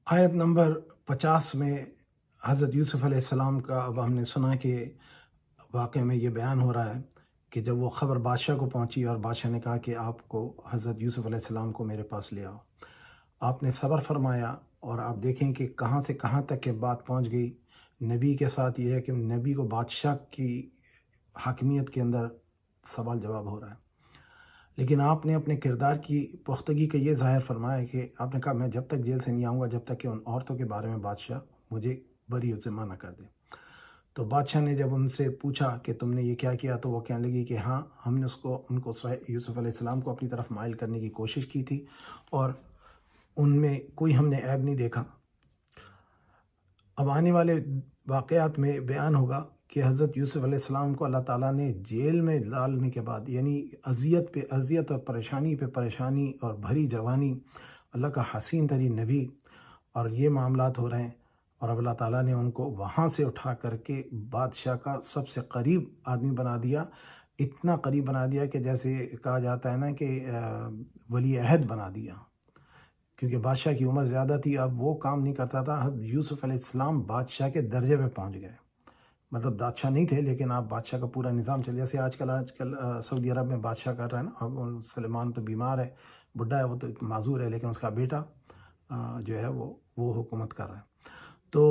آیت نمبر 50 میں حضرت یوسف علیہ السلام کا اب ہم نے سنا کہ واقعے میں یہ بیان ہو رہا ہے کہ جب وہ خبر بادشاہ کو پہنچی اور بادشاہ نے کہا کہ آپ کو حضرت یوسف علیہ السلام کو میرے پاس لے آؤ، آپ نے صبر فرمایا اور آپ دیکھیں کہ کہاں سے کہاں تک کہ بات پہنچ گئی۔ نبی کے ساتھ یہ ہے کہ نبی کو بادشاہ کی حاکمیت کے اندر سوال جواب ہو رہا ہے، لیکن آپ نے اپنے کردار کی پختگی کا یہ ظاہر فرمایا کہ آپ نے کہا میں جب تک جیل سے نہیں آؤں گا جب تک کہ ان عورتوں کے بارے میں بادشاہ مجھے بری ذمہ نہ کر دے۔ تو بادشاہ نے جب ان سے پوچھا کہ تم نے یہ کیا کیا، تو وہ کہنے لگی کہ ہاں ہم نے ان کو یوسف علیہ السلام کو اپنی طرف مائل کرنے کی کوشش کی تھی اور ان میں کوئی ہم نے عیب نہیں دیکھا۔ اب آنے والے واقعات میں بیان ہوگا کہ حضرت یوسف علیہ السلام کو اللہ تعالیٰ نے جیل میں ڈالنے کے بعد، یعنی اذیت پہ اذیت اور پریشانی پہ پریشانی اور بھری جوانی، اللہ کا حسین ترین نبی، اور یہ معاملات ہو رہے ہیں، اور اب اللہ تعالیٰ نے ان کو وہاں سے اٹھا کر کے بادشاہ کا سب سے قریب آدمی بنا دیا، اتنا قریب بنا دیا کہ جیسے کہا جاتا ہے نا کہ ولی عہد بنا دیا، کیونکہ بادشاہ کی عمر زیادہ تھی، اب وہ کام نہیں کرتا تھا۔ حضرت یوسف علیہ السلام بادشاہ کے درجے پہ پہنچ گئے، مطلب بادشاہ نہیں تھے لیکن آپ بادشاہ کا پورا نظام چل، جیسے آج کل سعودی عرب میں بادشاہ کر رہا ہے نا، اب سلیمان تو بیمار ہے، بڈھا ہے، وہ تو معذور ہے، لیکن اس کا بیٹا جو ہے وہ حکومت کر رہا ہے۔ تو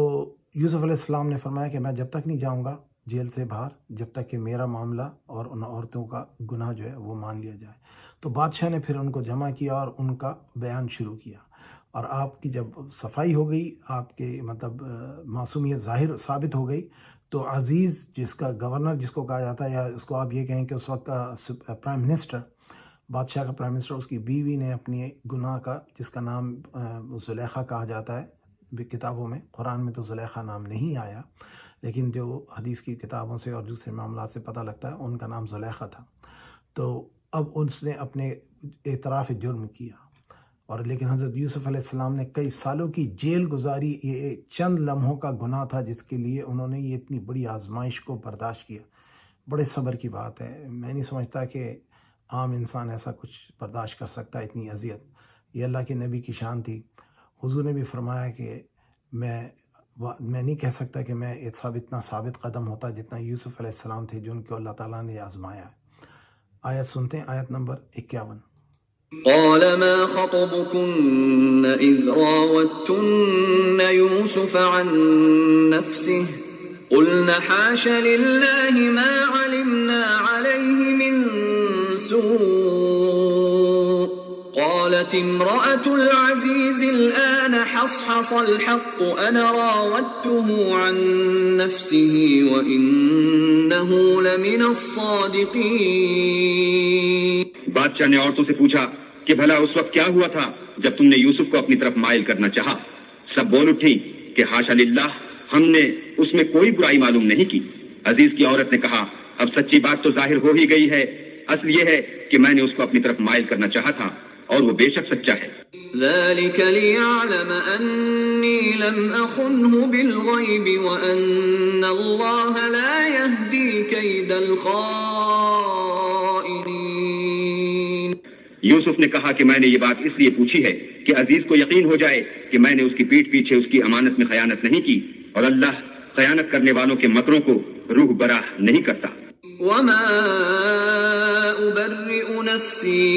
یوسف علیہ السلام نے فرمایا کہ میں جب تک نہیں جاؤں گا جیل سے باہر جب تک کہ میرا معاملہ اور ان عورتوں کا گناہ جو ہے وہ مان لیا جائے۔ تو بادشاہ نے پھر ان کو جمع کیا اور ان کا بیان شروع کیا، اور آپ کی جب صفائی ہو گئی، آپ کے مطلب معصومیت ظاہر ثابت ہو گئی، تو عزیز جس کا گورنر جس کو کہا جاتا ہے، یا اس کو آپ یہ کہیں کہ اس وقت کا پرائم منسٹر، بادشاہ کا پرائم منسٹر، اس کی بیوی نے اپنی گناہ کا، جس کا نام زلیخا کہا جاتا ہے کتابوں میں، قرآن میں تو زلیخا نام نہیں آیا، لیکن جو حدیث کی کتابوں سے اور دوسرے معاملات سے پتہ لگتا ہے ان کا نام زلیخا تھا۔ تو اب اس نے اپنے اعتراف جرم کیا، اور لیکن حضرت یوسف علیہ السلام نے کئی سالوں کی جیل گزاری، یہ چند لمحوں کا گناہ تھا جس کے لیے انہوں نے یہ اتنی بڑی آزمائش کو برداشت کیا۔ بڑے صبر کی بات ہے، میں نہیں سمجھتا کہ عام انسان ایسا کچھ برداشت کر سکتا ہے، اتنی اذیت۔ یہ اللہ کے نبی کی شان تھی۔ حضور نے بھی فرمایا کہ میں نہیں کہہ سکتا کہ میں اتنا ثابت قدم ہوتا جتنا یوسف علیہ السلام تھے، جن کو اللہ تعالیٰ نے آزمایا ہے۔ آیت سنتے ہیں، آیت نمبر 51۔ قال ما خطبكن إذ راوتن يوسف عن نفسه قلنا حاش لله ما علمنا عليه من سوء قالت امرأة العزيز الآن حصحص الحق أنا راودته عن نفسه وإنه لمن الصادقين۔ بادشاہ نے عورتوں سے پوچھا کہ بھلا اس وقت کیا ہوا تھا جب تم نے یوسف کو اپنی طرف مائل کرنا چاہا؟ سب بول اٹھی کہ حاشا للہ، ہم نے اس میں کوئی برائی معلوم نہیں کی۔ عزیز کی عورت نے کہا اب سچی بات تو ظاہر ہو ہی گئی ہے، اصل یہ ہے کہ میں نے اس کو اپنی طرف مائل کرنا چاہا تھا اور وہ بے شک سچا ہے۔ ذلك ليعلم أني لم أخنه بالغيب وأن الله لا يهدي كيد الخائنين۔ یوسف نے کہا کہ میں نے یہ بات اس لیے پوچھی ہے کہ عزیز کو یقین ہو جائے کہ میں نے اس کی پیٹھ پیچھے اس کی امانت میں خیانت نہیں کی، اور اللہ خیانت کرنے والوں کے مکروں کو روح براہ نہیں کرتا۔ وما أبرئ نفسي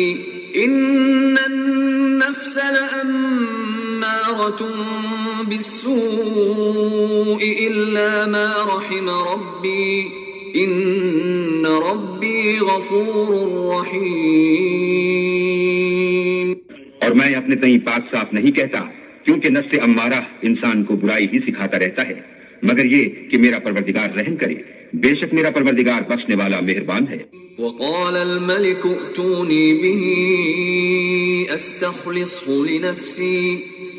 إن النفس لأمارة بالسوء إلا ما رحم ربي إن ربي غفور رحيم۔ اور میں اپنے تئیں پاک صاف نہیں کہتا، کیونکہ نفس امارہ انسان کو برائی ہی سکھاتا رہتا ہے، مگر یہ کہ میرا پروردگار رحم کرے، بے شک میرا پروردگار بخشنے والا مہربان ہے۔ وقال الملك ائتوني به استخلصه لنفسي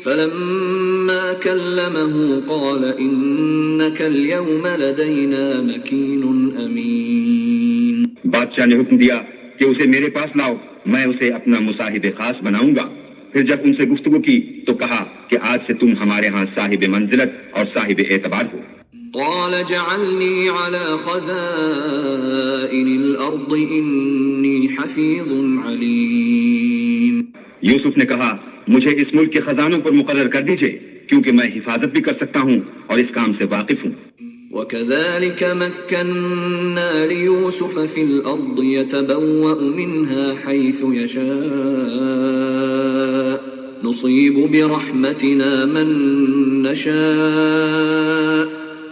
فلما كلمه قال إنك اليوم لدينا مكين أمين۔ بادشاہ نے حکم دیا کہ اسے میرے پاس لاؤ، میں اسے اپنا مصاحب خاص بناؤں گا۔ پھر جب ان سے گفتگو کی تو کہا کہ آج سے تم ہمارے ہاں صاحب منزلت اور صاحب اعتبار ہو۔ قال اجعلني على خزائن الأرض إني حفيظ عليم۔ یوسف نے کہا مجھے اس ملک کے خزانوں پر مقرر کر دیجئے، کیونکہ میں حفاظت بھی کر سکتا ہوں اور اس کام سے واقف ہوں. وكذلك مكنا ليوسف في الأرض يتبوأ منها حيث يشاء نصيب برحمتنا من نشاء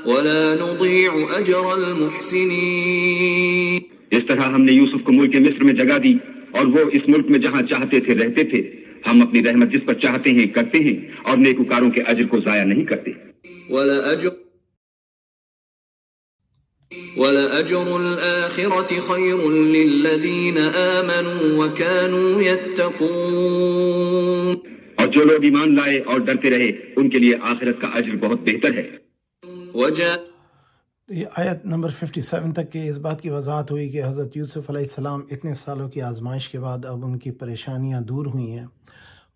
ولا نضيع أجر المحسنين. اس طرح ہم نے یوسف کو ملک مصر میں جگہ دی اور وہ اس ملک میں جہاں چاہتے تھے رہتے تھے. ہم اپنی رحمت جس پر چاہتے ہیں کرتے ہیں اور نیکوکاروں کے اجر کو ضائع نہیں کرتے. وَلَأَجْرُ الْآخِرَةِ خَيْرٌ لِّلَّذِينَ آمَنُوا وَكَانُوا يَتَّقُونَ. اور جو لوگ ایمان لائے اور ڈرتے رہے ان کے لیے آخرت کا اجر بہت بہتر ہے. یہ آیت نمبر 57 تک کے اس بات کی وضاحت ہوئی کہ حضرت یوسف علیہ السلام اتنے سالوں کی آزمائش کے بعد اب ان کی پریشانیاں دور ہوئی ہیں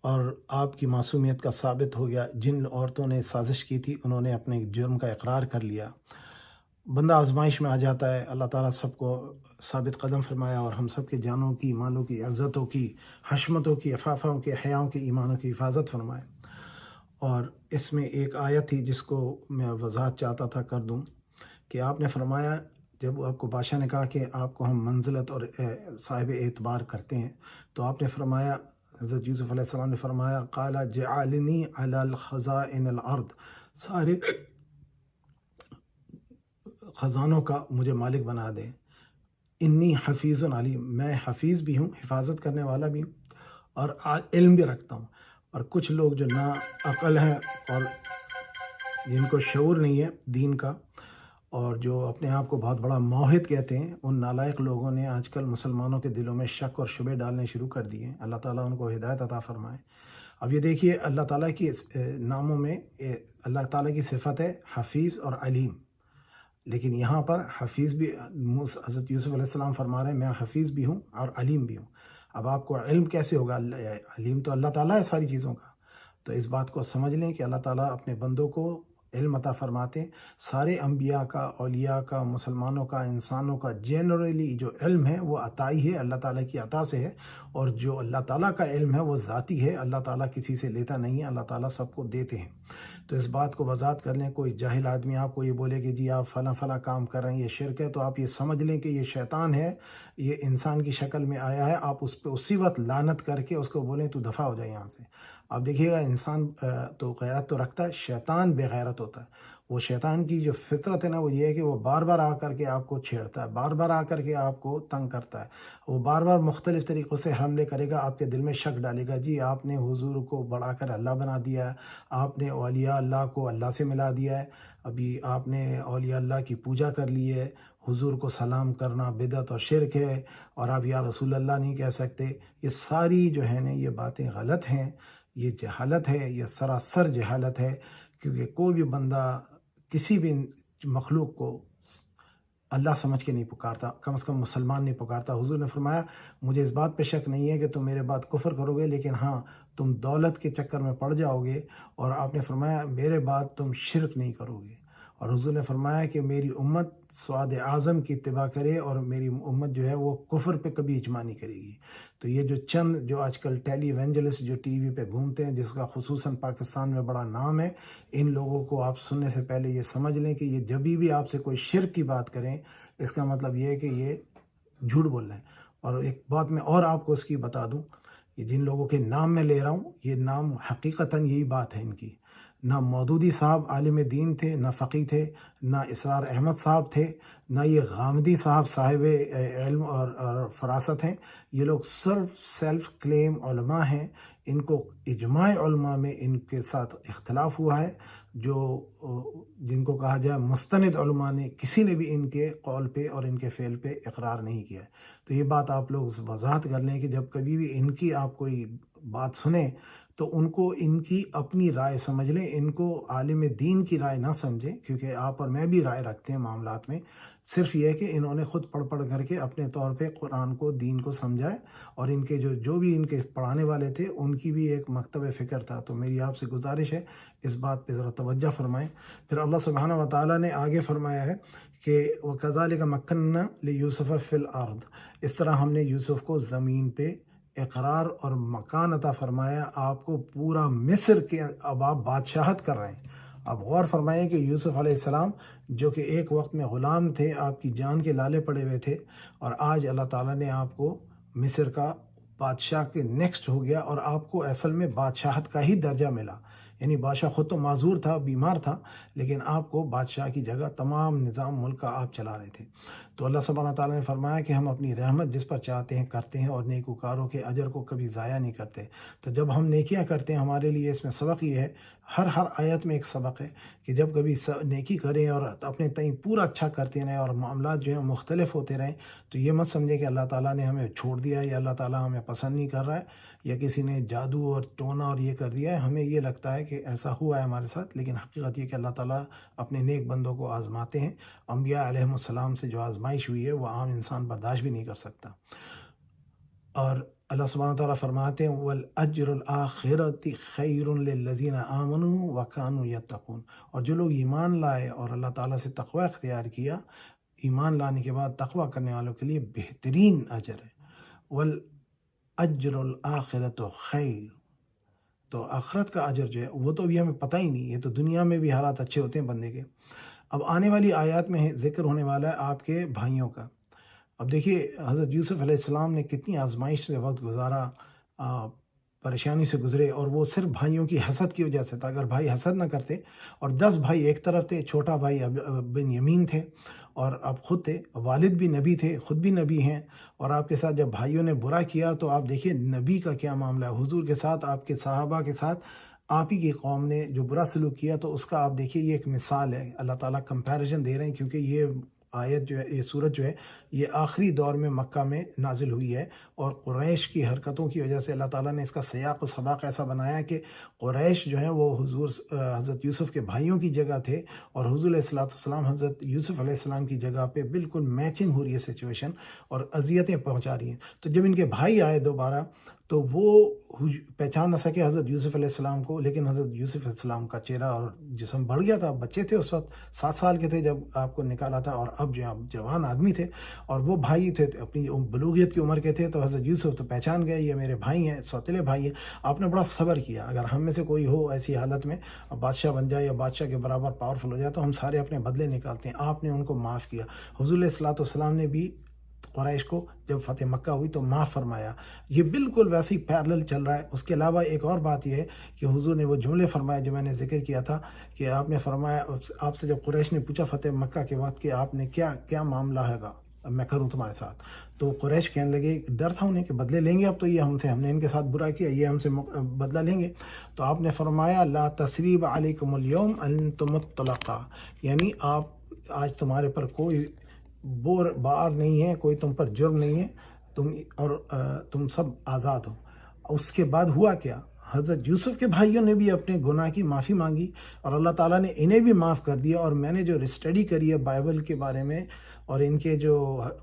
اور آپ کی معصومیت کا ثابت ہو گیا. جن عورتوں نے سازش کی تھی انہوں نے اپنے جرم کا اقرار کر لیا. بندہ آزمائش میں آ جاتا ہے. اللہ تعالیٰ سب کو ثابت قدم فرمایا اور ہم سب کے جانوں کی، مالوں کی، عزتوں کی، حشمتوں کی، عفافوں کے، حیاؤں کی، ایمانوں کی حفاظت فرمائے. اور اس میں ایک آیت تھی جس کو میں وضاحت چاہتا تھا کر دوں کہ آپ نے فرمایا جب آپ کو بادشاہ نے کہا کہ آپ کو ہم منزلت اور صاحب اعتبار کرتے ہیں تو آپ نے فرمایا، حضرت یوسف علیہ السلام نے فرمایا قال جعلنی علی الخزائن الارض، سارے خزانوں کا مجھے مالک بنا دے. انی حفیظ علیم، میں حفیظ بھی ہوں، حفاظت کرنے والا بھی ہوں اور علم بھی رکھتا ہوں. اور کچھ لوگ جو نا عقل ہیں اور جن کو شعور نہیں ہے دین کا اور جو اپنے آپ کو بہت بڑا موحد کہتے ہیں، ان نالائق لوگوں نے آج کل مسلمانوں کے دلوں میں شک اور شبہ ڈالنے شروع کر دیے ہیں. اللہ تعالیٰ ان کو ہدایت عطا فرمائے. اب یہ دیکھیے اللہ تعالیٰ کی ناموں میں اللہ تعالیٰ کی صفت ہے حفیظ اور علیم، لیکن یہاں پر حفیظ بھی حضرت یوسف علیہ السلام فرما رہے ہیں میں حفیظ بھی ہوں اور علیم بھی ہوں. اب آپ کو علم کیسے ہوگا؟ علیم تو اللہ تعالیٰ ہے ساری چیزوں کا. تو اس بات کو سمجھ لیں کہ اللہ تعالیٰ اپنے بندوں کو علم عطا فرماتے ہیں. سارے انبیاء کا، اولیاء کا، مسلمانوں کا، انسانوں کا جنرلی جو علم ہے وہ عطائی ہے، اللہ تعالیٰ کی عطا سے ہے. اور جو اللہ تعالیٰ کا علم ہے وہ ذاتی ہے، اللہ تعالیٰ کسی سے لیتا نہیں ہے، اللہ تعالیٰ سب کو دیتے ہیں. تو اس بات کو وضاحت کر لیں. کوئی جاہل آدمی آپ کو یہ بولے کہ جی آپ فلاں فلاں کام کر رہے ہیں یہ شرک ہے، تو آپ یہ سمجھ لیں کہ یہ شیطان ہے، یہ انسان کی شکل میں آیا ہے. آپ اس پہ اسی وقت لعنت کر کے اس کو بولیں تو دفع ہو جائے یہاں سے. آپ دیکھیے گا انسان تو غیرت تو رکھتا ہے، شیطان بے غیرت ہوتا ہے. وہ شیطان کی جو فطرت ہے نا وہ یہ ہے کہ وہ بار بار آ کر کے آپ کو چھیڑتا ہے، بار بار آ کر کے آپ کو تنگ کرتا ہے. وہ بار بار مختلف طریقوں سے حملے کرے گا، آپ کے دل میں شک ڈالے گا جی آپ نے حضور کو بڑھا کر اللہ بنا دیا ہے، آپ نے اولیاء اللہ کو اللہ سے ملا دیا ہے، ابھی آپ نے اولیاء اللہ کی پوجا کر لی ہے، حضور کو سلام کرنا بدعت اور شرک ہے، اور آپ یا رسول اللہ نہیں کہہ سکتے. یہ ساری جو ہے نا یہ باتیں غلط ہیں، یہ جہالت ہے، یہ سراسر جہالت ہے. کیونکہ کوئی بھی بندہ کسی بھی مخلوق کو اللہ سمجھ کے نہیں پکارتا، کم از کم مسلمان نہیں پکارتا. حضور نے فرمایا مجھے اس بات پہ شک نہیں ہے کہ تم میرے بعد کفر کرو گے، لیکن ہاں تم دولت کے چکر میں پڑ جاؤ گے. اور آپ نے فرمایا میرے بعد تم شرک نہیں کرو گے. اور حضور نے فرمایا کہ میری امت سعاد اعظم کی اتباع کرے اور میری امت جو ہے وہ کفر پہ کبھی اجماع نہیں کرے گی. تو یہ جو چند جو آج کل ٹیلی ایونجلسٹ جو ٹی وی پہ گھومتے ہیں جس کا خصوصاً پاکستان میں بڑا نام ہے، ان لوگوں کو آپ سننے سے پہلے یہ سمجھ لیں کہ یہ جبھی بھی آپ سے کوئی شرک کی بات کریں اس کا مطلب یہ ہے کہ یہ جھوٹ بول رہے ہیں. اور ایک بات میں اور آپ کو اس کی بتا دوں، یہ جن لوگوں کے نام میں لے رہا ہوں یہ نام حقیقتاً یہی بات ہے ان کی. نہ مودودی صاحب عالم دین تھے، نہ فقی تھے، نہ اسرار احمد صاحب تھے، نہ یہ غامدی صاحب صاحب علم اور فراست ہیں. یہ لوگ صرف سیلف کلیم علماء ہیں. ان کو اجماع علماء میں ان کے ساتھ اختلاف ہوا ہے، جو جن کو کہا جائے مستند علماء نے کسی نے بھی ان کے قول پہ اور ان کے فعل پہ اقرار نہیں کیا ہے. تو یہ بات آپ لوگ وضاحت کر لیں کہ جب کبھی بھی ان کی آپ کوئی بات سنیں تو ان کو ان کی اپنی رائے سمجھ لیں، ان کو عالم دین کی رائے نہ سمجھیں. کیونکہ آپ اور میں بھی رائے رکھتے ہیں معاملات میں، صرف یہ ہے کہ انہوں نے خود پڑھ پڑھ کر کے اپنے طور پہ قرآن کو، دین کو سمجھا ہے. اور ان کے جو بھی ان کے پڑھانے والے تھے ان کی بھی ایک مکتب فکر تھا. تو میری آپ سے گزارش ہے اس بات پہ ذرا توجہ فرمائیں. پھر اللہ سبحانہ و تعالیٰ نے آگے فرمایا ہے کہ وَكَذَلِكَ مَكَّنَّا لِيُوسُفَ فِي الْأَرْضِ، اس طرح ہم نے یوسف کو زمین پہ اقرار اور مکان عطا فرمایا، آپ کو پورا مصر کے اب آپ بادشاہت کر رہے ہیں۔ اب غور فرمائیں کہ یوسف علیہ السلام جو کہ ایک وقت میں غلام تھے، آپ کی جان کے لالے پڑے ہوئے تھے، اور آج اللہ تعالیٰ نے آپ کو مصر کا بادشاہ کے نیکسٹ ہو گیا، اور آپ کو اصل میں بادشاہت کا ہی درجہ ملا۔ یعنی بادشاہ خود تو معذور تھا، بیمار تھا، لیکن آپ کو بادشاہ کی جگہ تمام نظام ملک کا آپ چلا رہے تھے۔ تو اللہ سبحانہ تعالیٰ نے فرمایا کہ ہم اپنی رحمت جس پر چاہتے ہیں کرتے ہیں، اور نیکوکاروں کے اجر کو کبھی ضائع نہیں کرتے۔ تو جب ہم نیکیاں کرتے ہیں، ہمارے لیے اس میں سبق یہ ہے، ہر آیت میں ایک سبق ہے کہ جب کبھی نیکی کریں اور اپنے تئیں پورا اچھا کرتے رہیں اور معاملات جو ہیں مختلف ہوتے رہیں، تو یہ مت سمجھے کہ اللہ تعالیٰ نے ہمیں چھوڑ دیا ہے یا اللہ تعالیٰ ہمیں پسند نہیں کر رہا ہے یا کسی نے جادو اور ٹونا اور یہ کر دیا ہے۔ ہمیں یہ لگتا ہے کہ ایسا ہوا ہے ہمارے ساتھ، لیکن حقیقت یہ کہ اللہ تعالیٰ اپنے نیک بندوں کو آزماتے ہیں۔ انبیاء علیہ السلام سے جو آزمائش ہوئی ہے وہ عام انسان برداشت بھی نہیں کر سکتا۔ اور اللہ سبحانہ تعالیٰ فرماتے ہیں وَالْأَجْرُ الْآخِرَةِ خَيْرٌ لِلَّذِينَ آمَنُوا وَكَانُوا يَتَّقُونَ، اور جو لوگ ایمان لائے اور اللہ تعالیٰ سے تقوی اختیار کیا، ایمان لانے کے بعد تقوی کرنے والوں کے لیے بہترین اجر ہے۔ وَالْأَجْرُ الْآخِرَةُ خَيْرٌ، تو آخرت کا اجر جو ہے وہ تو ابھی ہمیں پتہ ہی نہیں، یہ تو دنیا میں بھی حالات اچھے ہوتے ہیں بندے کے۔ اب آنے والی آیات میں ذکر ہونے والا ہے آپ کے بھائیوں کا۔ اب دیکھیے حضرت یوسف علیہ السلام نے کتنی آزمائش سے وقت گزارا، پریشانی سے گزرے، اور وہ صرف بھائیوں کی حسد کی وجہ سے تھا۔ اگر بھائی حسد نہ کرتے، اور 10 بھائی ایک طرف تھے، چھوٹا بھائی بن یمین تھے، اور اب خود تھے، والد بھی نبی تھے، خود بھی نبی ہیں، اور آپ کے ساتھ جب بھائیوں نے برا کیا تو آپ دیکھیے نبی کا کیا معاملہ ہے، حضور کے ساتھ، آپ کے صحابہ کے ساتھ آپ ہی کی قوم نے جو برا سلوک کیا، تو اس کا آپ دیکھیے یہ ایک مثال ہے۔ اللہ تعالیٰ کمپیریزن دے رہے ہیں، کیونکہ یہ آیت جو ہے، یہ صورت جو ہے، یہ آخری دور میں مکہ میں نازل ہوئی ہے، اور قریش کی حرکتوں کی وجہ سے اللہ تعالیٰ نے اس کا سیاق و سباق ایسا بنایا کہ قریش جو ہیں وہ حضرت یوسف کے بھائیوں کی جگہ تھے، اور حضور علیہ السلام حضرت یوسف علیہ السلام کی جگہ پہ بالکل میچنگ ہو رہی ہے سچویشن، اور اذیتیں پہنچا رہی ہیں۔ تو جب ان کے بھائی آئے دوبارہ، تو وہ پہچان نہ سکے حضرت یوسف علیہ السلام کو، لیکن حضرت یوسف علیہ السلام کا چہرہ اور جسم بڑھ گیا تھا۔ بچے تھے اس وقت، 7 سال کے تھے جب آپ کو نکالا تھا، اور اب جو آپ جوان آدمی تھے، اور وہ بھائی تھے اپنی بلوغیت کی عمر کے تھے۔ تو حضرت یوسف تو پہچان گئے، یہ میرے بھائی ہیں، سوتیلے بھائی ہیں۔ آپ نے بڑا صبر کیا۔ اگر ہم میں سے کوئی ہو ایسی حالت میں بادشاہ بن جائے یا بادشاہ کے برابر پاورفل ہو جائے، تو ہم سارے اپنے بدلے نکالتے ہیں۔ آپ نے ان کو معاف کیا۔ حضور علیہ السلام نے بھی قریش کو جب فتح مکہ ہوئی تو معاف فرمایا۔ یہ بالکل ویسے ہی پیرلل چل رہا ہے۔ اس کے علاوہ ایک اور بات یہ ہے کہ حضور نے وہ جملے فرمائے جو میں نے ذکر کیا تھا، کہ آپ نے فرمایا، آپ سے جب قریش نے پوچھا فتح مکہ کے وقت کہ آپ نے کیا معاملہ ہے گا میں کروں تمہارے ساتھ، تو قریش کہنے لگے، ڈر تھا انہیں کہ بدلے لیں گے اب تو یہ ہم نے ان کے ساتھ برا کیا، یہ ہم سے بدلہ لیں گے۔ تو آپ نے فرمایا لا تثریب علیکم اليوم انتم الطلقاء، یعنی آج تمہارے پر کوئی بار نہیں ہے، کوئی تم پر جرم نہیں ہے، تم سب آزاد ہو۔ اس کے بعد ہوا کیا؟ حضرت یوسف کے بھائیوں نے بھی اپنے گناہ کی معافی مانگی، اور اللہ تعالیٰ نے انہیں بھی معاف کر دیا۔ اور میں نے جو اسٹڈی کری ہے بائبل کے بارے میں، اور ان کے جو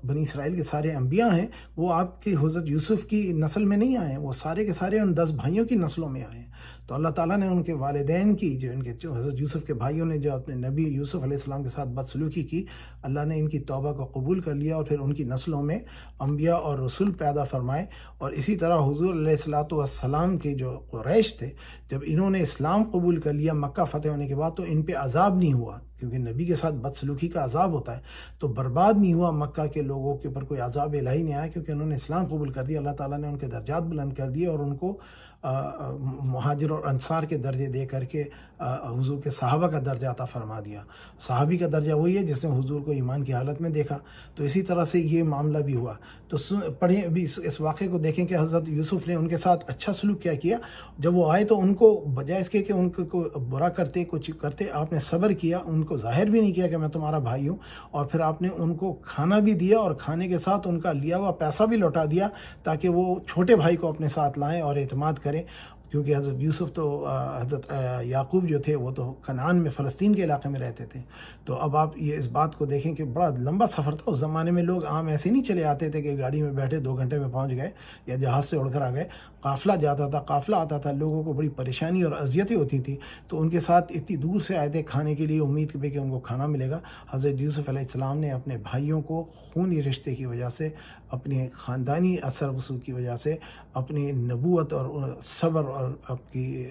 بنی اسرائیل کے سارے انبیاء ہیں، وہ آپ کی حضرت یوسف کی نسل میں نہیں آئے ہیں، وہ سارے کے سارے ان 10 بھائیوں کی نسلوں میں آئے ہیں۔ تو اللہ تعالیٰ نے ان کے والدین کی، جو حضرت یوسف کے بھائیوں نے جو اپنے نبی یوسف علیہ السلام کے ساتھ بدسلوکی کی، اللہ نے ان کی توبہ کو قبول کر لیا، اور پھر ان کی نسلوں میں انبیاء اور رسول پیدا فرمائے۔ اور اسی طرح حضور علیہ السلام کے جو قریش تھے، جب انہوں نے اسلام قبول کر لیا مکہ فتح ہونے کے بعد، تو ان پہ عذاب نہیں ہوا، کیونکہ نبی کے ساتھ بدسلوکی کا عذاب ہوتا ہے، تو برباد نہیں ہوا مکہ کے لوگوں کے اوپر، کوئی عذاب الہی نہیں آیا، کیونکہ انہوں نے اسلام قبول کر دیا۔ اللہ تعالیٰ نے ان کے درجات بلند کر دیے، اور ان کو مہاجر اور انصار کے درجے دے کر کے حضور کے صحابہ کا درجہ عطا فرما دیا۔ صحابی کا درجہ وہی ہے جس نے حضور کو ایمان کی حالت میں دیکھا۔ تو اسی طرح سے یہ معاملہ بھی ہوا۔ تو پڑھیں ابھی اس واقعے کو، دیکھیں کہ حضرت یوسف نے ان کے ساتھ اچھا سلوک کیا جب وہ آئے، تو ان کو بجائے اس کے کہ ان کو برا کرتے کچھ کرتے، آپ نے صبر کیا، ان کو ظاہر بھی نہیں کیا کہ میں تمہارا بھائی ہوں، اور پھر آپ نے ان کو کھانا بھی دیا، اور کھانے کے ساتھ ان کا لیا ہوا پیسہ بھی لوٹا دیا، تاکہ وہ چھوٹے بھائی کو اپنے ساتھ لائیں اور اعتماد کریں۔ کیونکہ حضرت یوسف تو حضرت یعقوب جو تھے وہ تو کنعان میں فلسطین کے علاقے میں رہتے تھے. تو اب آپ یہ اس بات کو دیکھیں کہ بڑا لمبا سفر تھا. اس زمانے میں لوگ عام ایسے نہیں چلے آتے تھے کہ گاڑی میں بیٹھے 2 گھنٹے میں پہنچ گئے یا جہاز سے اڑ کر آ گئے. قافلہ جاتا تھا، قافلہ آتا تھا، لوگوں کو بڑی پریشانی اور اذیتیں ہوتی تھیں. تو ان کے ساتھ اتنی دور سے آئے تھے کھانے کے لیے، امید کہ ان کو کھانا ملے گا. حضرت یوسف علیہ السلام نے اپنے بھائیوں کو خونی رشتے کی وجہ سے، اپنے خاندانی اثر وصول کی وجہ سے، اپنی نبوت اور صبر اور آپ کی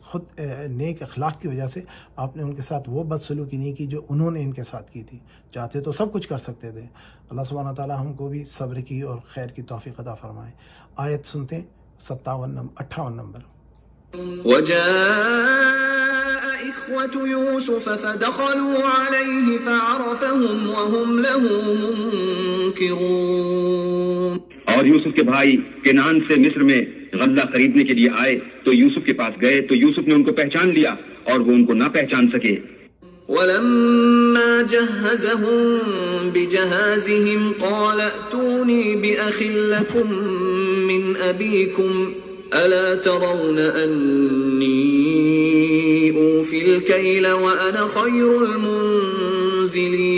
خود نیک اخلاق کی وجہ سے آپ نے ان کے ساتھ وہ بدسلوکی نہیں کی جو انہوں نے ان کے ساتھ کی تھی. چاہتے تو سب کچھ کر سکتے تھے. اللہ سبحانہ تعالیٰ ہم کو بھی صبر کی اور خیر کی توفیق عطا فرمائے. آیت سنتے ہیں 58 نمبر. وجاء إخوة يوسف فدخلوا عليه فعرفهم وهم له منكرون. اور یوسف کے بھائی کنعان سے مصر میں غلہ خریدنے کے لیے آئے تو یوسف کے پاس گئے تو یوسف نے ان کو پہچان لیا اور وہ ان کو نہ پہچان سکے. ولما جهزهم بجهازهم قال ائتوني بأخ لكم من أبيكم ألا ترون أني أوفي الكيل وأنا خير المنزلين.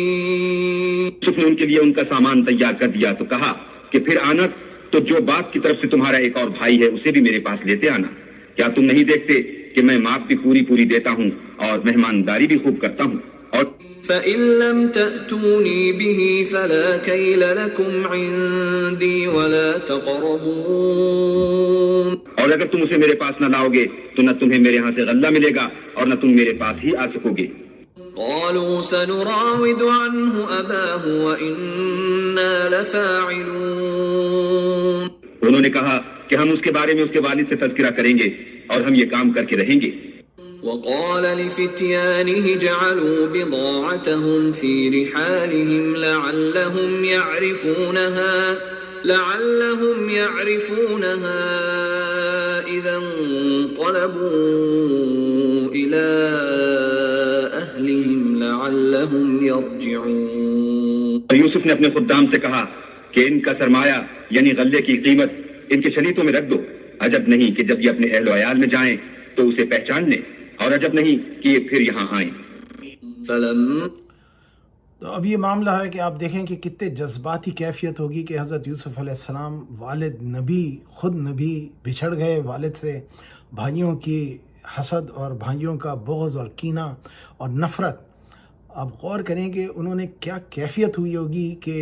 یوسف نے ان کے لیے ان کا سامان تیار کر دیا تو کہا کہ پھر آنا تو جو باپ کی طرف سے تمہارا ایک اور بھائی ہے اسے بھی میرے پاس لیتے آنا. کیا تم نہیں دیکھتے کہ میں ماپ بھی پوری دیتا ہوں اور مہمانداری بھی خوب کرتا ہوں. اور فإن لم تأتوني به فلا كيل لكم عندي ولا تقربون. اور اگر تم اسے میرے پاس نہ لاؤ گے تو نہ تمہیں میرے ہاں سے غلہ ملے گا اور نہ تم میرے پاس ہی آ سکو گے. قالوا سنراود عنه أباه وإنا لفاعلون. انہوں نے کہا کہ ہم اس کے بارے میں اس کے والد سے تذکرہ کریں گے اور ہم یہ کام کر کے رہیں گے. وقال لفتيانه جعلوا بضاعتهم في رحالهم لعلهم يعرفونها إذا انقلبوا إلى أهلهم لعلهم يرجعون. یوسف نے اپنے خدام سے کہا کہ ان کا سرمایہ یعنی غلے کی قیمت ان کے شریطوں میں رکھ دو. عجب نہیں کہ جب یہ اپنے اہل و عیال میں جائیں تو اسے پہچان لیں، اور عجب نہیں کہ یہ پھر یہاں آئیں. تو اب یہ معاملہ ہے کہ آپ دیکھیں کہ کتنے جذباتی کیفیت ہوگی کہ حضرت یوسف علیہ السلام والد نبی، خود نبی، بچھڑ گئے والد سے. بھائیوں کی حسد اور بھائیوں کا بغض اور کینہ اور نفرت. آپ غور کریں کہ انہوں نے کیا کیفیت ہوئی ہوگی کہ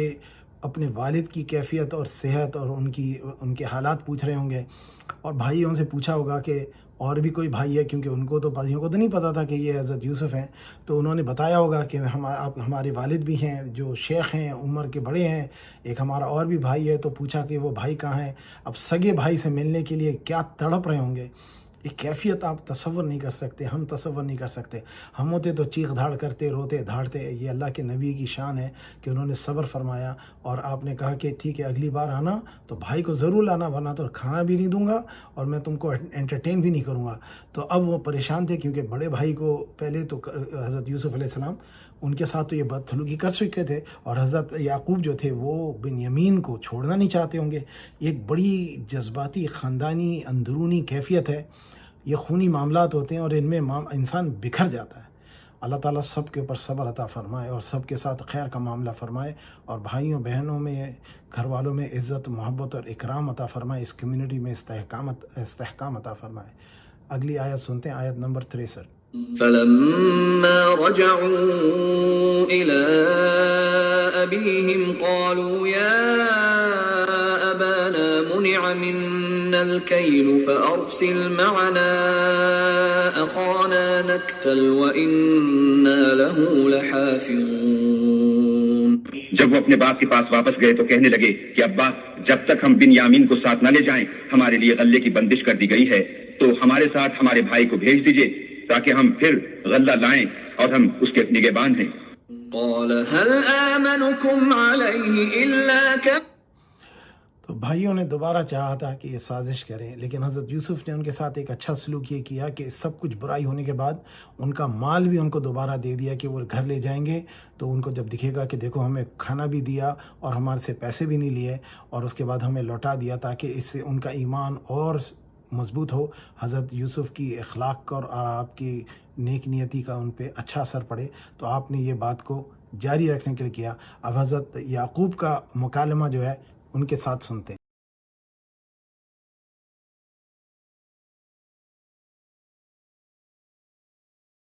اپنے والد کی کیفیت اور صحت اور ان کے حالات پوچھ رہے ہوں گے. اور بھائیوں سے پوچھا ہوگا کہ اور بھی کوئی بھائی ہے، کیونکہ ان کو تو بھائیوں کو تو نہیں پتا تھا کہ یہ حضرت یوسف ہیں. تو انہوں نے بتایا ہوگا کہ ہمارے والد بھی ہیں جو شیخ ہیں، عمر کے بڑے ہیں، ایک ہمارا اور بھی بھائی ہے. تو پوچھا کہ وہ بھائی کہاں ہیں. اب سگے بھائی سے ملنے کے لیے کیا تڑپ رہے ہوں گے. یہ کیفیت آپ تصور نہیں کر سکتے، ہم تصور نہیں کر سکتے. ہم ہوتے تو چیخ دھاڑ کرتے، روتے دھاڑتے. یہ اللہ کے نبی کی شان ہے کہ انہوں نے صبر فرمایا اور آپ نے کہا کہ ٹھیک ہے اگلی بار آنا تو بھائی کو ضرور لانا، ورنہ تو کھانا بھی نہیں دوں گا اور میں تم کو انٹرٹین بھی نہیں کروں گا. تو اب وہ پریشان تھے کیونکہ بڑے بھائی کو پہلے تو حضرت یوسف علیہ السلام ان کے ساتھ تو یہ بدسلوکی کر چکے تھے، اور حضرت یعقوب جو تھے وہ بنیامین کو چھوڑنا نہیں چاہتے ہوں گے. ایک بڑی جذباتی خاندانی اندرونی کیفیت ہے. یہ خونی معاملات ہوتے ہیں اور ان میں انسان بکھر جاتا ہے. اللہ تعالیٰ سب کے اوپر صبر عطا فرمائے اور سب کے ساتھ خیر کا معاملہ فرمائے، اور بھائیوں بہنوں میں، گھر والوں میں عزت، محبت اور اکرام عطا فرمائے. اس کمیونٹی میں استحکام عطا فرمائے. اگلی آیت سنتے ہیں، آیت نمبر 63. فلما رجعوا إلى أبيهم قالوا يا أبانا منع منا الكيل فأرسل معنا أخانا نكتل وإنا له لحافظون. جب وہ اپنے باپ کے پاس واپس گئے تو کہنے لگے کہ ابا، جب تک ہم بنیامین کو ساتھ نہ لے جائیں ہمارے لیے غلے کی بندش کر دی گئی ہے، تو ہمارے ساتھ ہمارے بھائی کو بھیج دیجئے تاکہ ہم پھر غلہ لائیں اور ہم اس کے نگہبان ہیں. قال هل آمنكم عليه إلا تو بھائیوں نے دوبارہ چاہا تھا کہ یہ سازش کریں، لیکن حضرت یوسف نے ان کے ساتھ ایک اچھا سلوک یہ کیا کہ سب کچھ برائی ہونے کے بعد ان کا مال بھی ان کو دوبارہ دے دیا کہ وہ گھر لے جائیں گے. تو ان کو جب دکھے گا کہ دیکھو ہمیں کھانا بھی دیا اور ہمارے سے پیسے بھی نہیں لیے اور اس کے بعد ہمیں لوٹا دیا، تاکہ اس سے ان کا ایمان اور مضبوط ہو، حضرت یوسف کی اخلاق کا اور آپ کی نیک نیتی کا ان پہ اچھا اثر پڑے، تو آپ نے یہ بات کو جاری رکھنے کے لیے کیا۔ اب حضرت یعقوب کا مکالمہ جو ہے ان کے ساتھ سنتے ہیں۔